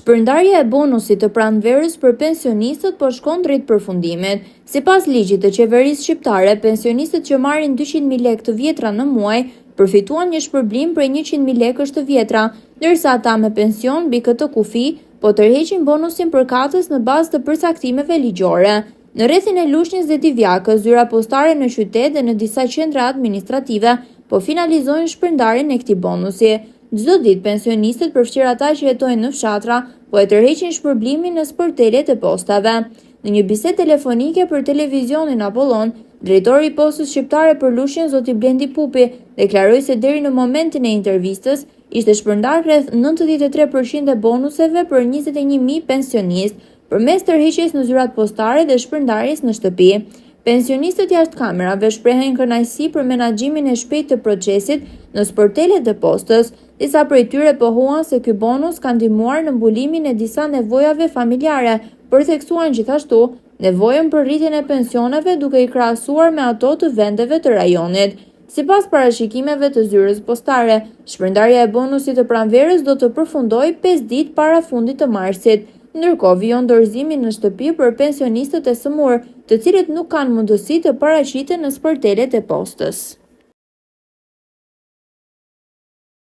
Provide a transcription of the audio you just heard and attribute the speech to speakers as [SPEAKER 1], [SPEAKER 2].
[SPEAKER 1] Shpërndarja e bonusit të pranverës për pensionistët po shkon drejt përfundimit. Sipas ligjit të qeverisë shqiptare, pensionistët që marrin 200.000 lekë të vjetra në muaj përfituan një shpërblim prej 100.000 lekësh të vjetra, ndërsa ata me pension mbi këtë kufi po tërheqin bonusin përkatës në bazë të përcaktimeve ligjore. Në rrethin e Lushnjës dhe Divjakës, zyra postare në qytet dhe në disa qendra administrative po finalizojnë shpërndarjen e këtij bonusi. Çdo ditë pensionistët, përfshirë ata që jetojnë në fshatra, po e tërheqin shpërblimin në sportelet e postave. Në një bisedë telefonike për televizionin Apollon, drejtori i Postës Shqiptare për Lushnjën, zoti Blendi Pupi, deklaroi se deri në momentin e intervistës ishte shpërndar rreth 93% e bonuseve për 21.000 pensionistë, përmes tërheqjes në zyrat postare dhe shpërndarjes në shtëpi. Pensionistët jashtë kamerave shprehen kënaqësi për menaxhimin e shpejtë të procesit në sportelet e postës. Disa prej tyre pohuan se ky bonus ka ndihmuar në mbulimin e disa nevojave familjare, përtheksuan gjithashtu nevojën për rritjen e pensioneve duke i krahasuar me ato të vendeve të rajonit. Sipas parashikimeve të zyrës postare, shpërndarja e bonusit të pranverës do të përfundojë 5 ditë para fundit të marsit. Ndërkohë vijon dorëzimi në shtëpi për pensionistët e sëmurë, të cilët nuk kanë mundësi të paraqiten në sportelet e postës.